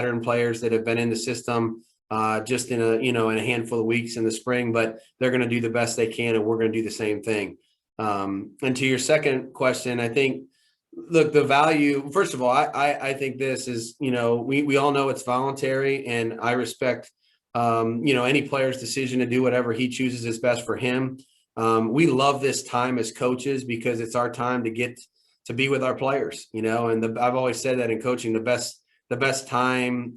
veteran players that have been in the system just in a handful of weeks in the spring, but they're going to do the best they can, and we're going to do the same thing. And to your second question, I think, look, the value, first of all, I think this is, we all know it's voluntary, and I respect, any player's decision to do whatever he chooses is best for him. We love this time as coaches because it's our time to get to be with our players, and I've always said that in coaching, the best time,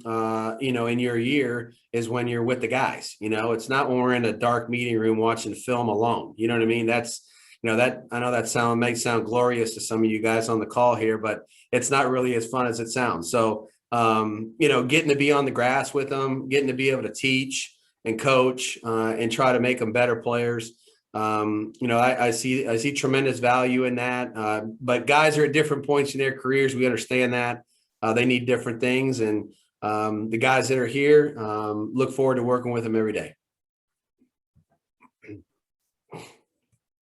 in your year is when you're with the guys. It's not when we're in a dark meeting room watching film alone. You know what I mean? That's, that I know that may sound glorious to some of you guys on the call here, but it's not really as fun as it sounds. So, getting to be on the grass with them, getting to be able to teach and coach and try to make them better players. I see tremendous value in that. But guys are at different points in their careers. We understand that they need different things, and the guys that are here look forward to working with them every day.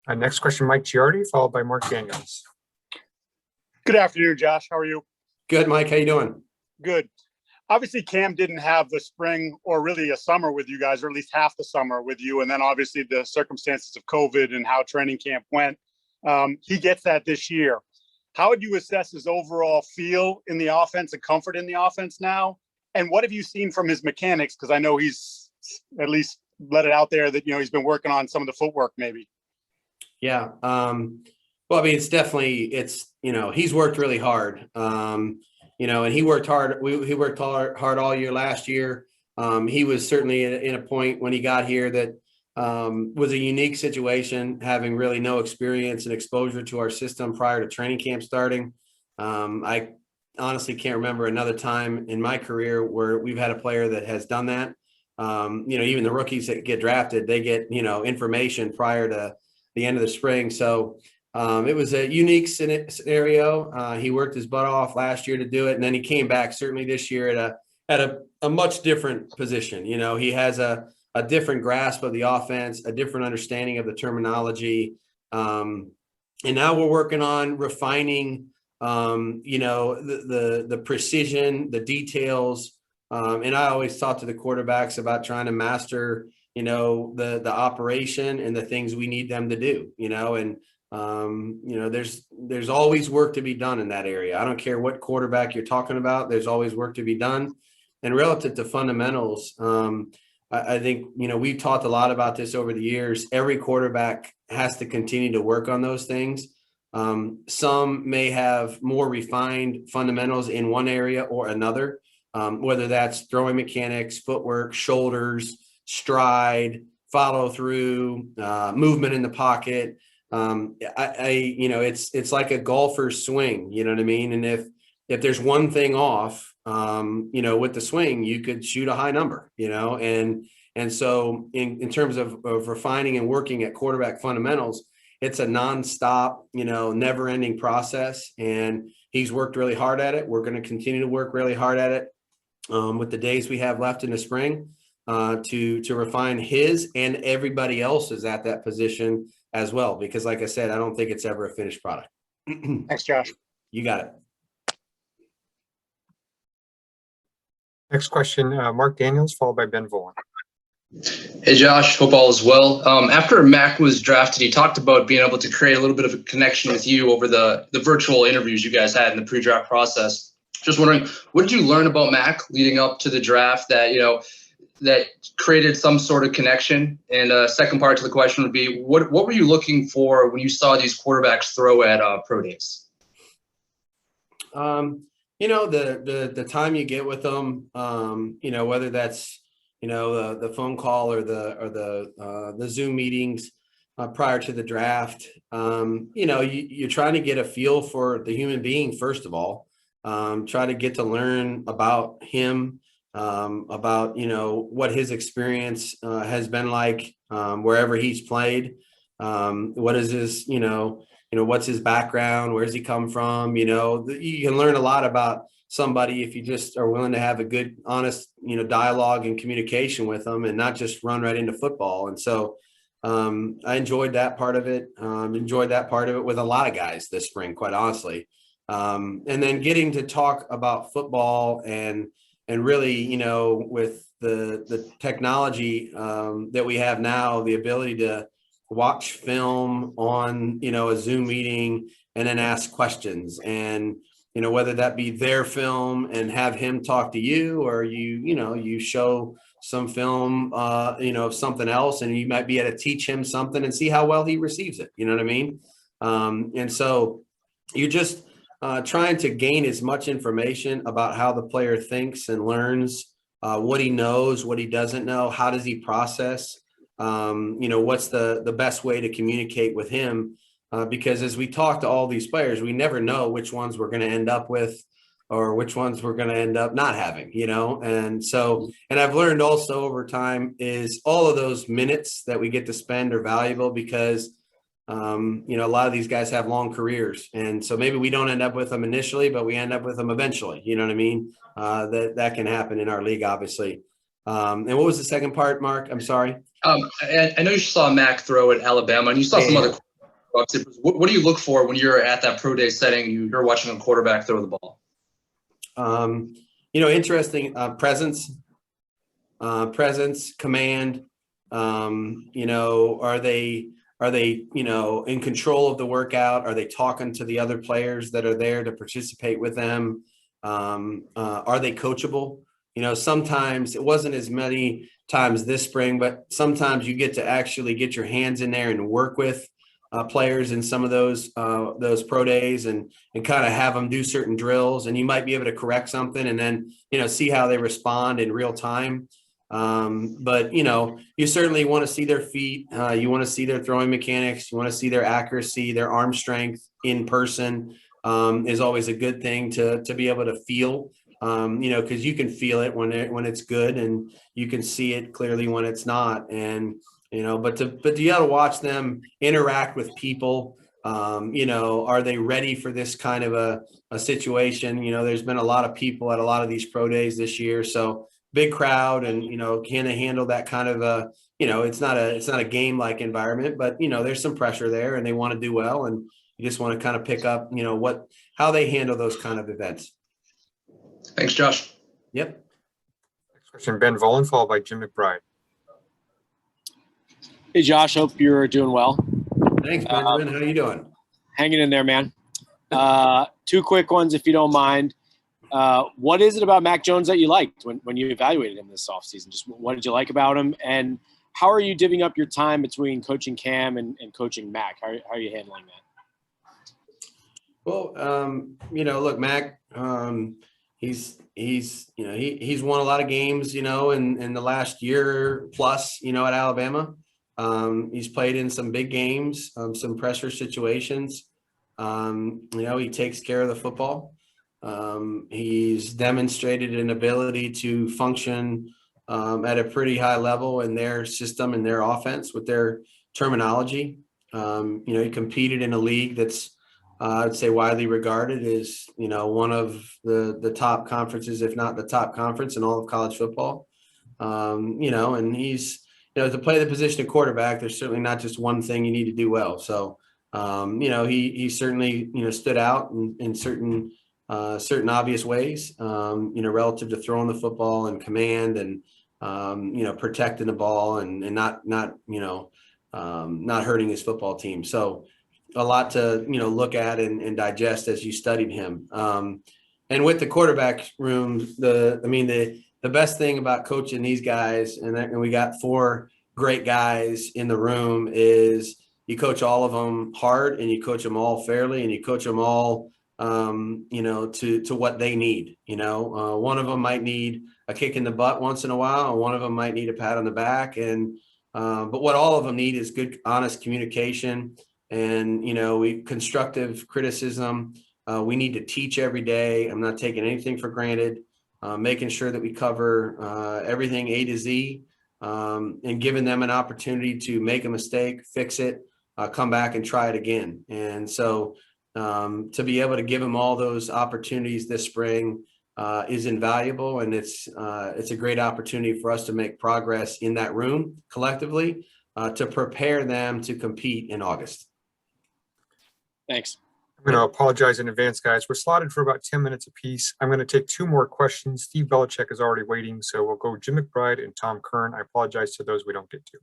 Next question, Mike Giardi, followed by Mark Daniels. Good afternoon, Josh. How are you? Good, Mike. How you doing? Good. Obviously, Cam didn't have the spring or really a summer with you guys, or at least half the summer with you. And then obviously the circumstances of COVID and how training camp went. He gets that this year. How would you assess his overall feel in the offense and comfort in the offense now? And what have you seen from his mechanics? Because I know he's at least let it out there that, he's been working on some of the footwork maybe. Yeah. Well, I mean, he's worked really hard, and he worked hard. He worked hard all year last year. He was certainly in a point when he got here that was a unique situation, having really no experience and exposure to our system prior to training camp starting. I honestly can't remember another time in my career where we've had a player that has done that. Even the rookies that get drafted, they get, information prior to the end of the spring. So it was a unique scenario. He worked his butt off last year to do it, and then he came back certainly this year at a much different position. He has a different grasp of the offense, a different understanding of the terminology, and now we're working on refining, the precision, the details, and I always talk to the quarterbacks about trying to master, the operation and the things we need them to do, and there's always work to be done in that area. I don't care what quarterback you're talking about. There's always work to be done. And relative to fundamentals, I think, we've talked a lot about this over the years. Every quarterback has to continue to work on those things. Some may have more refined fundamentals in one area or another, whether that's throwing mechanics, footwork, shoulders, stride, follow through, movement in the pocket. It's like a golfer's swing, you know what I mean? And if there's one thing off, with the swing, you could shoot a high number, and so in terms of refining and working at quarterback fundamentals, it's a nonstop, never ending process. And he's worked really hard at it. We're going to continue to work really hard at it with the days we have left in the spring to refine his and everybody else's at that position as well. Because like I said, I don't think it's ever a finished product. Thanks, Josh. You got it. Next question, Mark Daniels, followed by Ben Volen. Hey, Josh, hope all is well. After Mac was drafted, he talked about being able to create a little bit of a connection with you over the virtual interviews you guys had in the pre-draft process. Just wondering, what did you learn about Mac leading up to the draft that, that created some sort of connection? And second part to the question would be, what were you looking for when you saw these quarterbacks throw at pro days? The time you get with them, whether that's, the phone call or the Zoom meetings prior to the draft, you're trying to get a feel for the human being, first of all, try to get to learn about him, about, what his experience has been like wherever he's played. What is his, what's his background? Where's he come from? You can learn a lot about somebody if you just are willing to have a good, honest, dialogue and communication with them and not just run right into football. And so I enjoyed that part of it. Enjoyed that part of it with a lot of guys this spring, quite honestly. And then getting to talk about football and and really, you know, with the technology that we have now, the ability to watch film on, you know, a Zoom meeting and then ask questions, and, you know, whether that be their film and have him talk to you, or you know, you show some film, you know, of something else, and you might be able to teach him something and see how well he receives it. You know what I mean? And so you're just trying to gain as much information about how the player thinks and learns, what he knows, what he doesn't know, how does he process, you know, what's the best way to communicate with him. Because as we talk to all these players, we never know which ones we're going to end up with or which ones we're going to end up not having, you know? And so, and I've learned also over time is all of those minutes that we get to spend are valuable because, you know, a lot of these guys have long careers. And so maybe we don't end up with them initially, but we end up with them eventually. You know what I mean? That can happen in our league, obviously. And what was the second part, Mark? I'm sorry. I know you saw Mac throw at Alabama, and you saw some other quarterbacks. What do you look for when you're at that pro day setting? You're watching a quarterback throw the ball. You know, interesting presence, command. You know, are they, you know, in control of the workout? Are they talking to the other players that are there to participate with them? Are they coachable? You know, sometimes it wasn't as many times this spring, but sometimes you get to actually get your hands in there and work with players in some of those pro days and kind of have them do certain drills, and you might be able to correct something and then, you know, see how they respond in real time. But, you know, you certainly want to see their feet. You want to see their throwing mechanics. You want to see their accuracy, their arm strength in person is always a good thing to be able to feel, you know, because you can feel it when it's good, and you can see it clearly when it's not. And, you know, but you got to watch them interact with people. You know, are they ready for this kind of a situation? You know, there's been a lot of people at a lot of these pro days this year. So big crowd, and, you know, can they handle that kind of a, you know, it's not a game like environment, but, you know, there's some pressure there and they want to do well. And you just want to kind of pick up, you know, how they handle those kind of events. Thanks, Josh. Yep. Next question, Ben Volin, followed by Jim McBride. Hey, Josh, hope you're doing well. Thanks, Benjamin. How you doing? Hanging in there, man. Two quick ones, if you don't mind. What is it about Mac Jones that you liked when you evaluated him this offseason? Just what did you like about him? And how are you divvying up your time between coaching Cam and coaching Mac? How are you handling that? Well, you know, look, Mac, he's you know, he's won a lot of games, you know, in the last year plus, you know, at Alabama. He's played in some big games, some pressure situations. You know, he takes care of the football. He's demonstrated an ability to function at a pretty high level in their system and their offense with their terminology. You know, he competed in a league that's, I'd say, widely regarded as, you know, one of the top conferences, if not the top conference in all of college football. You know, and he's, you know, to play the position of quarterback, there's certainly not just one thing you need to do well. So, you know, he certainly, you know, stood out in certain obvious ways, you know, relative to throwing the football and command and, you know, protecting the ball and not, you know, not hurting his football team. So a lot to, you know, look at and digest as you studied him. And with the quarterback room, the best thing about coaching these guys, and we got 4 great guys in the room, is you coach all of them hard and you coach them all fairly and you coach them all, you know, to what they need. You know, one of them might need a kick in the butt once in a while, and one of them might need a pat on the back. And but what all of them need is good, honest communication and, you know, constructive criticism. We need to teach every day. I'm not taking anything for granted. Making sure that we cover everything A to Z, and giving them an opportunity to make a mistake, fix it, come back and try it again. And so to be able to give them all those opportunities this spring is invaluable. And it's a great opportunity for us to make progress in that room collectively to prepare them to compete in August. Thanks. I'm going to apologize in advance, guys. We're slotted for about 10 minutes apiece. I'm going to take 2 more questions. Steve Belichick is already waiting, so we'll go Jim McBride and Tom Kern. I apologize to those we don't get to.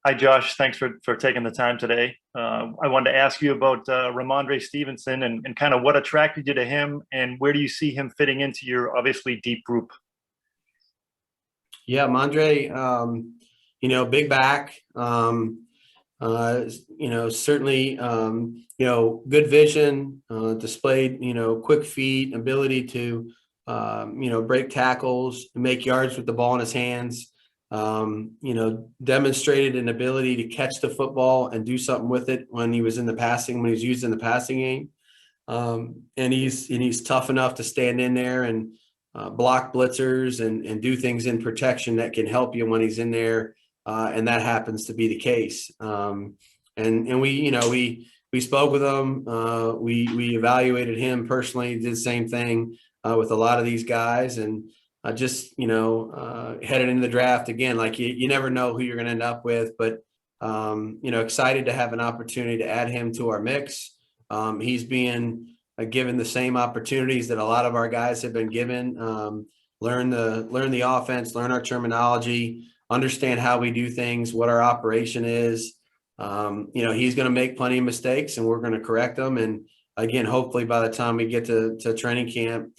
Hi, Josh. Thanks for taking the time today. I wanted to ask you about Ramondre Stevenson and kind of what attracted you to him and where do you see him fitting into your obviously deep group? Yeah, Mondre, big back, certainly, good vision, displayed, quick feet, ability to, break tackles, make yards with the ball in his hands, demonstrated an ability to catch the football and do something with it when he was used in the passing game. And he's tough enough to stand in there and block blitzers and do things in protection that can help you when he's in there. And that happens to be the case. And we spoke with him. We evaluated him personally, did the same thing with a lot of these guys. And headed into the draft again, like you never know who you're going to end up with, but, excited to have an opportunity to add him to our mix. He's being given the same opportunities that a lot of our guys have been given. Learn the offense, learn our terminology, understand how we do things, what our operation is. He's going to make plenty of mistakes and we're going to correct them. And again, hopefully by the time we get to training camp,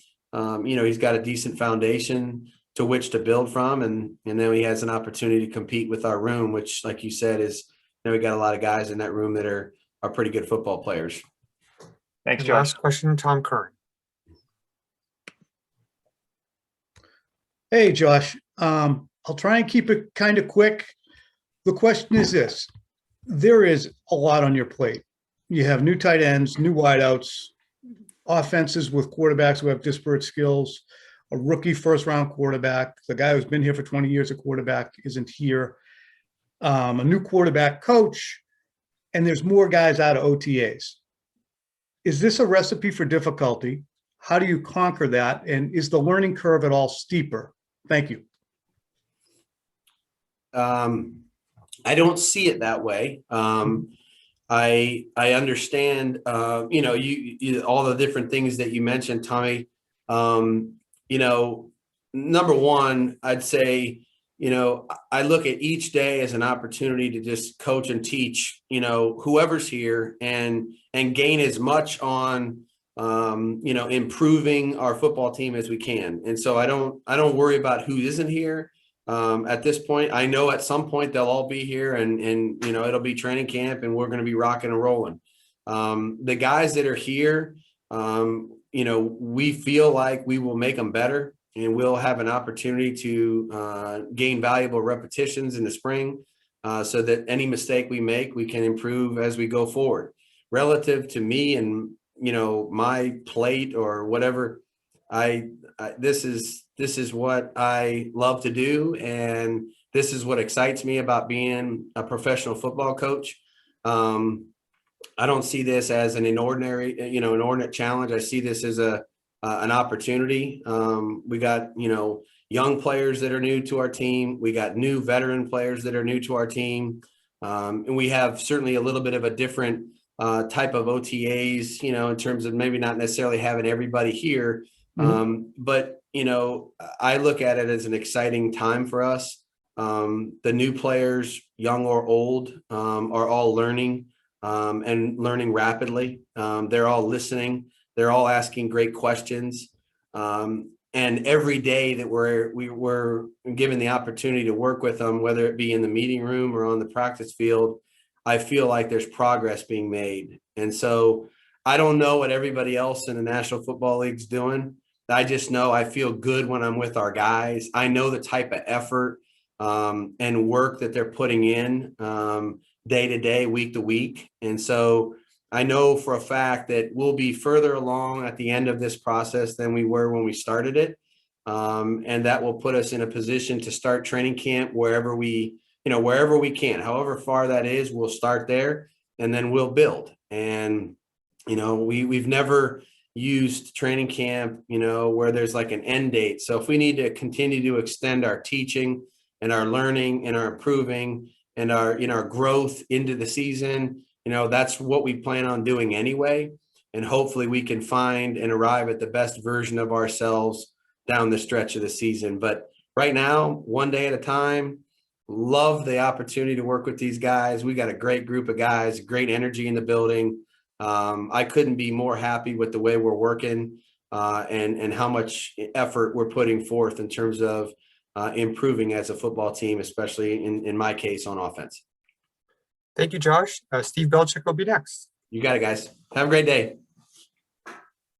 he's got a decent foundation to which to build from. And then he has an opportunity to compete with our room, which, like you said, is, we got a lot of guys in that room that are pretty good football players. Thanks, And Josh. last question, Tom Kern. Hey, Josh. I'll try and keep it kind of quick. The question is this. There is a lot on your plate. You have new tight ends, new wideouts, offenses with quarterbacks who have disparate skills, a rookie first-round quarterback. The guy who's been here for 20 years, a quarterback, isn't here. A new quarterback coach, and there's more guys out of OTAs. Is this a recipe for difficulty? How do you conquer that? And is the learning curve at all steeper? Thank you. I don't see it that way. I understand, you all the different things that you mentioned, Tommy. Number one, I'd say, I look at each day as an opportunity to just coach and teach, whoever's here and gain as much on, improving our football team as we can. And so I don't worry about who isn't here. At this point, I know at some point they'll all be here and it'll be training camp and we're going to be rocking and rolling. The guys that are here, we feel like we will make them better and we'll have an opportunity to gain valuable repetitions in the spring so that any mistake we make, we can improve as we go forward. Relative to me and, my plate or whatever, this is what I love to do. And this is what excites me about being a professional football coach. I don't see this as an inordinate challenge. I see this as an opportunity. We got, young players that are new to our team. We got new veteran players that are new to our team. And we have certainly a little bit of a different type of OTAs, in terms of maybe not necessarily having everybody here. But, I look at it as an exciting time for us. The new players, young or old, are all learning and learning rapidly. They're all listening. They're all asking great questions. And every day that we're given the opportunity to work with them, whether it be in the meeting room or on the practice field, I feel like there's progress being made. And so I don't know what everybody else in the National Football League's doing. I just know I feel good when I'm with our guys. I know the type of effort and work that they're putting in day to day, week to week. And so I know for a fact that we'll be further along at the end of this process than we were when we started it. And that will put us in a position to start training camp wherever we can, however far that is, we'll start there and then we'll build. And, we've never used training camp, where there's like an end date. So if we need to continue to extend our teaching and our learning and our improving and our growth into the season, that's what we plan on doing anyway. And hopefully we can find and arrive at the best version of ourselves down the stretch of the season. But right now, one day at a time. Love the opportunity to work with these guys. We got a great group of guys, great energy in the building. I couldn't be more happy with the way we're working and how much effort we're putting forth in terms of improving as a football team, especially in my case on offense. Thank you, Josh. Steve Belichick will be next. You got it, guys. Have a great day.